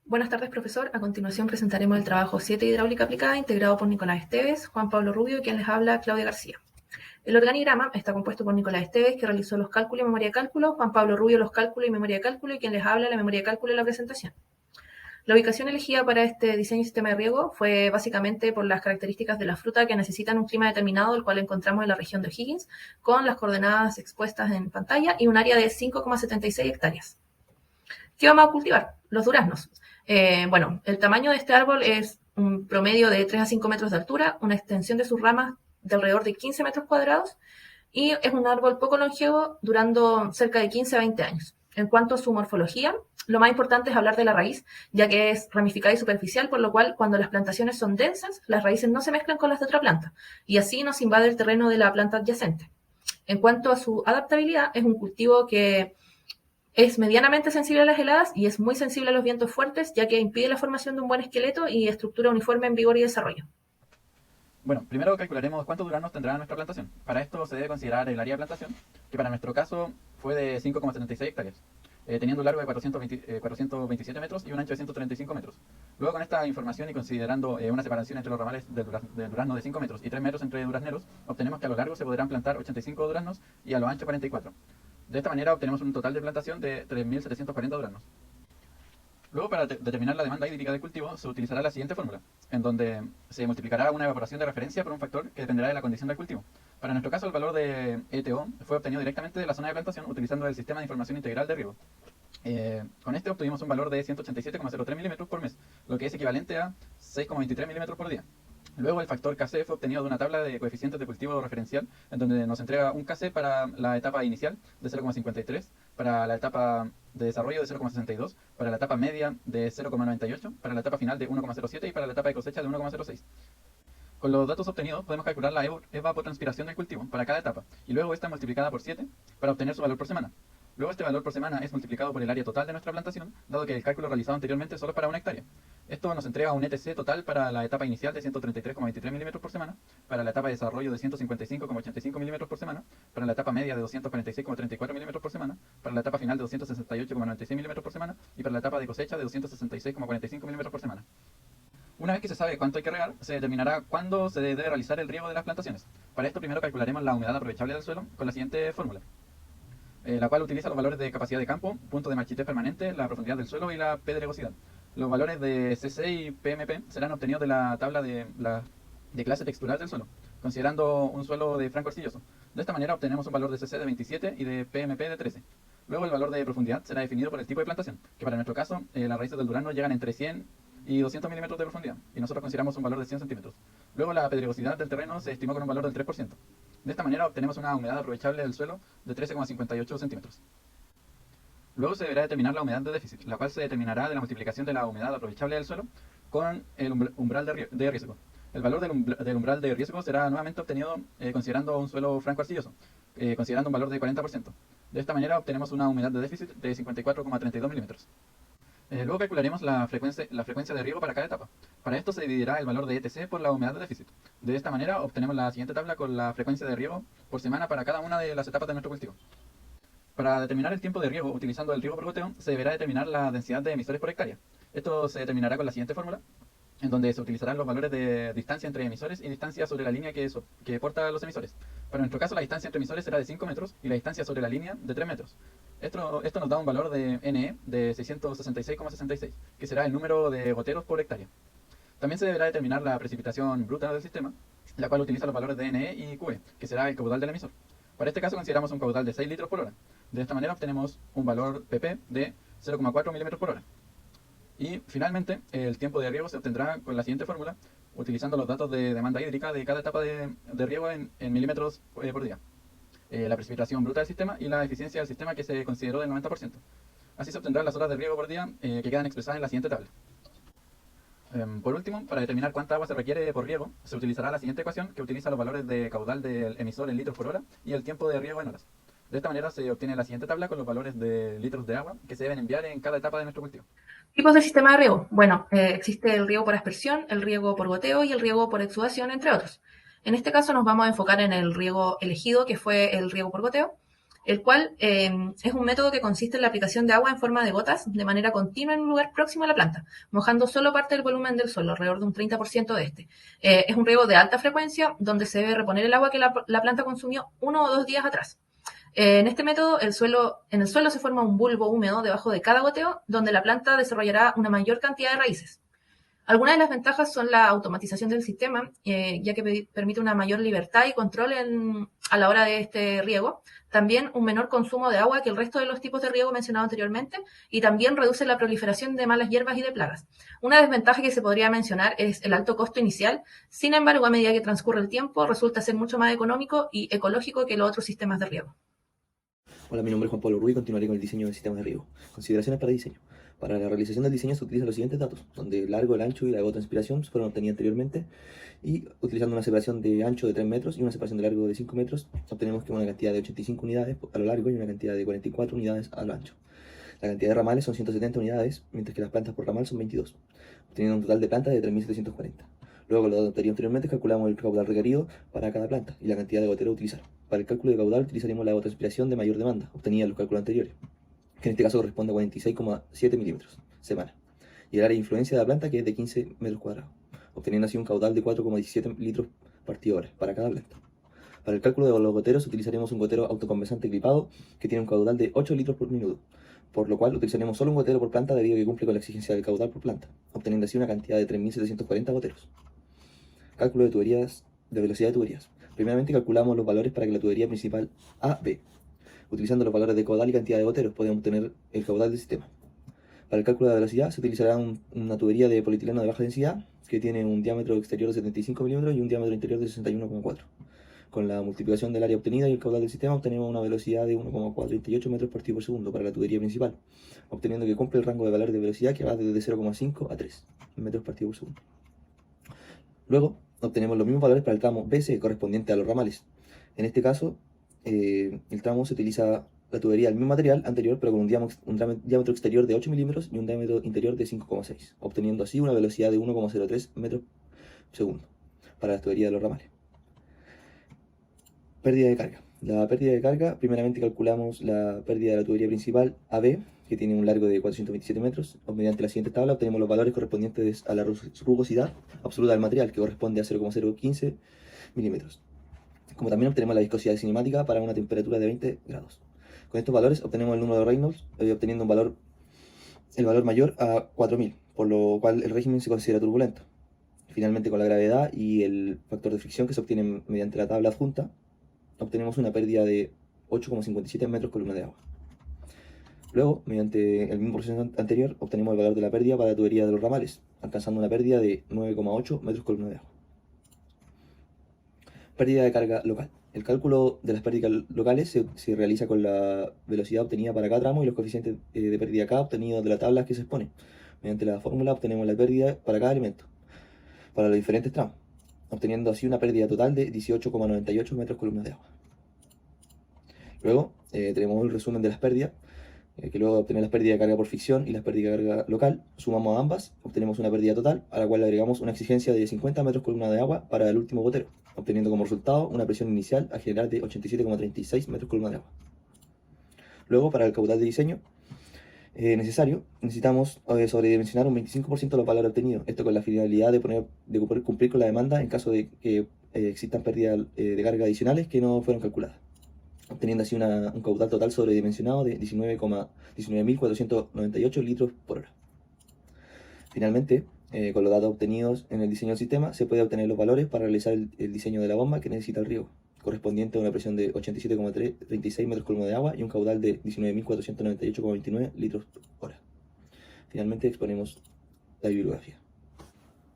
Buenas tardes, profesor. A continuación presentaremos el trabajo 7 Hidráulica aplicada, integrado por Nicolás Esteves, Juan Pablo Rubio y quien les habla, Claudia García. El organigrama está compuesto por Nicolás Esteves, que realizó los cálculos y memoria de cálculo, Juan Pablo Rubio los cálculos y memoria de cálculo, y quien les habla, la memoria de cálculo y la presentación. La ubicación elegida para este diseño y sistema de riego fue básicamente por las características de la fruta que necesitan un clima determinado, el cual encontramos en la región de O'Higgins, con las coordenadas expuestas en pantalla y un área de 5,76 hectáreas. ¿Qué vamos a cultivar? Los duraznos. El tamaño de este árbol es un promedio de 3 a 5 metros de altura, una extensión de sus ramas de alrededor de 15 metros cuadrados y es un árbol poco longevo, durando cerca de 15 a 20 años. En cuanto a su morfología, lo más importante es hablar de la raíz, ya que es ramificada y superficial, por lo cual cuando las plantaciones son densas, las raíces no se mezclan con las de otra planta y así no se invade el terreno de la planta adyacente. En cuanto a su adaptabilidad, es un cultivo que es medianamente sensible a las heladas y es muy sensible a los vientos fuertes, ya que impide la formación de un buen esqueleto y estructura uniforme en vigor y desarrollo. Bueno, primero calcularemos cuántos duranos tendrá nuestra plantación. Para esto se debe considerar el área de plantación, que para nuestro caso fue de 5,76 hectáreas, teniendo un largo de 427 metros y un ancho de 135 metros. Luego, con esta información y considerando una separación entre los ramales del durazno de 5 metros y 3 metros entre durazneros, obtenemos que a lo largo se podrán plantar 85 duraznos y a lo ancho 44. De esta manera obtenemos un total de plantación de 3.740 duraznos. Luego, para determinar la demanda hídrica del cultivo, se utilizará la siguiente fórmula, en donde se multiplicará una evaporación de referencia por un factor que dependerá de la condición del cultivo. Para nuestro caso, el valor de ETO fue obtenido directamente de la zona de plantación utilizando el sistema de información integral de riego. Con este obtuvimos un valor de 187,03 milímetros por mes, lo que es equivalente a 6,23 milímetros por día. Luego el factor Kc fue obtenido de una tabla de coeficientes de cultivo referencial, en donde nos entrega un Kc para la etapa inicial de 0,53, para la etapa de desarrollo de 0,62, para la etapa media de 0,98, para la etapa final de 1,07 y para la etapa de cosecha de 1,06. Con los datos obtenidos podemos calcular la evapotranspiración del cultivo para cada etapa, y luego esta multiplicada por 7 para obtener su valor por semana. Luego este valor por semana es multiplicado por el área total de nuestra plantación, dado que el cálculo realizado anteriormente solo es para una hectárea. Esto nos entrega un ETC total para la etapa inicial de 133,23 milímetros por semana, para la etapa de desarrollo de 155,85 milímetros por semana, para la etapa media de 246,34 milímetros por semana, para la etapa final de 268,96 milímetros por semana y para la etapa de cosecha de 266,45 milímetros por semana. Una vez que se sabe cuánto hay que regar, se determinará cuándo se debe realizar el riego de las plantaciones. Para esto primero calcularemos la humedad aprovechable del suelo con la siguiente fórmula, la cual utiliza los valores de capacidad de campo, punto de marchitez permanente, la profundidad del suelo y la pedregosidad. Los valores de CC y PMP serán obtenidos de la tabla de clase textural del suelo, considerando un suelo de franco arcilloso. De esta manera obtenemos un valor de CC de 27 y de PMP de 13. Luego el valor de profundidad será definido por el tipo de plantación, que para nuestro caso las raíces del durazno llegan entre 100 y 200 milímetros de profundidad, y nosotros consideramos un valor de 100 centímetros. Luego la pedregosidad del terreno se estimó con un valor del 3%. De esta manera obtenemos una humedad aprovechable del suelo de 13,58 centímetros. Luego se deberá determinar la humedad de déficit, la cual se determinará de la multiplicación de la humedad aprovechable del suelo con el umbral de riesgo. El valor del umbral de riesgo será nuevamente obtenido considerando un suelo franco arcilloso, considerando un valor de 40%. De esta manera obtenemos una humedad de déficit de 54,32 milímetros. Luego calcularemos la frecuencia de riego para cada etapa. Para esto se dividirá el valor de ETC por la humedad de déficit. De esta manera obtenemos la siguiente tabla con la frecuencia de riego por semana para cada una de las etapas de nuestro cultivo. Para determinar el tiempo de riego utilizando el riego por goteo, se deberá determinar la densidad de emisores por hectárea. Esto se determinará con la siguiente fórmula, en donde se utilizarán los valores de distancia entre emisores y distancia sobre la línea que porta los emisores. Para nuestro caso, la distancia entre emisores será de 5 metros y la distancia sobre la línea de 3 metros. Esto nos da un valor de NE de 666,66, que será el número de goteros por hectárea. También se deberá determinar la precipitación bruta del sistema, la cual utiliza los valores de NE y QE, que será el caudal del emisor. Para este caso consideramos un caudal de 6 litros por hora. De esta manera obtenemos un valor PP de 0,4 milímetros por hora. Y finalmente, el tiempo de riego se obtendrá con la siguiente fórmula, utilizando los datos de demanda hídrica de cada etapa de riego en milímetros por día, la precipitación bruta del sistema y la eficiencia del sistema, que se consideró del 90%. Así se obtendrán las horas de riego por día que quedan expresadas en la siguiente tabla. Por último, para determinar cuánta agua se requiere por riego, se utilizará la siguiente ecuación, que utiliza los valores de caudal del emisor en litros por hora y el tiempo de riego en horas. De esta manera se obtiene la siguiente tabla con los valores de litros de agua que se deben enviar en cada etapa de nuestro cultivo. Tipos de sistema de riego. Existe el riego por aspersión, el riego por goteo y el riego por exudación, entre otros. En este caso nos vamos a enfocar en el riego elegido, que fue el riego por goteo. el cual es un método que consiste en la aplicación de agua en forma de gotas de manera continua en un lugar próximo a la planta, mojando solo parte del volumen del suelo, alrededor de un 30% de este. Es un riego de alta frecuencia donde se debe reponer el agua que la planta consumió 1 o 2 días atrás. En este método, en el suelo se forma un bulbo húmedo debajo de cada goteo, donde la planta desarrollará una mayor cantidad de raíces. Algunas de las ventajas son la automatización del sistema, ya que permite una mayor libertad y control a la hora de este riego. También un menor consumo de agua que el resto de los tipos de riego mencionados anteriormente, y también reduce la proliferación de malas hierbas y de plagas. Una desventaja que se podría mencionar es el alto costo inicial. Sin embargo, a medida que transcurre el tiempo, resulta ser mucho más económico y ecológico que los otros sistemas de riego. Hola, mi nombre es Juan Pablo Ruiz y continuaré con el diseño de sistemas de riego. Consideraciones para diseño. Para la realización del diseño se utilizan los siguientes datos, donde el largo, el ancho y la gota de inspiración fueron obtenidos anteriormente, y utilizando una separación de ancho de 3 metros y una separación de largo de 5 metros, obtenemos que una cantidad de 85 unidades a lo largo y una cantidad de 44 unidades a lo ancho. La cantidad de ramales son 170 unidades, mientras que las plantas por ramal son 22, obteniendo un total de plantas de 3.740. Luego, lo anteriormente, calculamos el caudal requerido para cada planta y la cantidad de gotero a utilizar. Para el cálculo de caudal utilizaremos la gototranspiración de mayor demanda, obtenida en los cálculos anteriores, que en este caso corresponde a 46,7 milímetros semana, y el área de influencia de la planta, que es de 15 metros cuadrados, obteniendo así un caudal de 4,17 litros partido hora para cada planta. Para el cálculo de los goteros utilizaremos un gotero autoconversante clipado que tiene un caudal de 8 litros por minuto, por lo cual utilizaremos solo un gotero por planta debido a que cumple con la exigencia del caudal por planta, obteniendo así una cantidad de 3.740 goteros. Cálculo de tuberías, de velocidad de tuberías. Primeramente calculamos los valores para que la tubería principal AB. Utilizando los valores de caudal y cantidad de goteros podemos obtener el caudal del sistema. Para el cálculo de la velocidad se utilizará una tubería de polietileno de baja densidad que tiene un diámetro exterior de 75 milímetros y un diámetro interior de 61,4. Con la multiplicación del área obtenida y el caudal del sistema obtenemos una velocidad de 1,48 metros por tiro por segundo para la tubería principal, obteniendo que cumple el rango de valores de velocidad que va desde 0,5 a 3 metros por tiro por segundo. Luego obtenemos los mismos valores para el tramo BC correspondiente a los ramales. En este caso, el tramo se utiliza la tubería del mismo material anterior, pero con un diámetro exterior de 8 milímetros y un diámetro interior de 5,6, obteniendo así una velocidad de 1,03 metros por segundo para la tubería de los ramales. Pérdida de carga. La pérdida de carga, primeramente calculamos la pérdida de la tubería principal AB, que tiene un largo de 427 metros. Mediante la siguiente tabla obtenemos los valores correspondientes a la rugosidad absoluta del material, que corresponde a 0,015 milímetros. Como también obtenemos la viscosidad cinemática para una temperatura de 20 grados. Con estos valores obtenemos el número de Reynolds, obteniendo el valor mayor a 4000, por lo cual el régimen se considera turbulento. Finalmente, con la gravedad y el factor de fricción que se obtienen mediante la tabla adjunta, obtenemos una pérdida de 8,57 metros columna de agua. Luego, mediante el mismo proceso anterior, obtenemos el valor de la pérdida para la tubería de los ramales, alcanzando una pérdida de 9,8 metros columna de agua. Pérdida de carga local. El cálculo de las pérdidas locales se realiza con la velocidad obtenida para cada tramo y los coeficientes de pérdida K obtenidos de la tabla que se expone. Mediante la fórmula obtenemos la pérdida para cada elemento, para los diferentes tramos, obteniendo así una pérdida total de 18,98 metros columna de agua. Luego tenemos el resumen de las pérdidas, que luego de obtener las pérdidas de carga por fricción y las pérdidas de carga local, sumamos a ambas, obtenemos una pérdida total, a la cual le agregamos una exigencia de 50 metros columna de agua para el último gotero, obteniendo como resultado una presión inicial a generar de 87,36 metros columna de agua. Luego, para el caudal de diseño necesitamos sobredimensionar un 25% de los valores obtenidos, esto con la finalidad de poder cumplir con la demanda en caso de que existan pérdidas de carga adicionales que no fueron calculadas, obteniendo así un caudal total sobredimensionado de 19.498 litros por hora. Finalmente, con los datos obtenidos en el diseño del sistema, se puede obtener los valores para realizar el diseño de la bomba que necesita el riego, correspondiente a una presión de 87,36 metros columna de agua y un caudal de 19.498,29 litros por hora. Finalmente exponemos la bibliografía.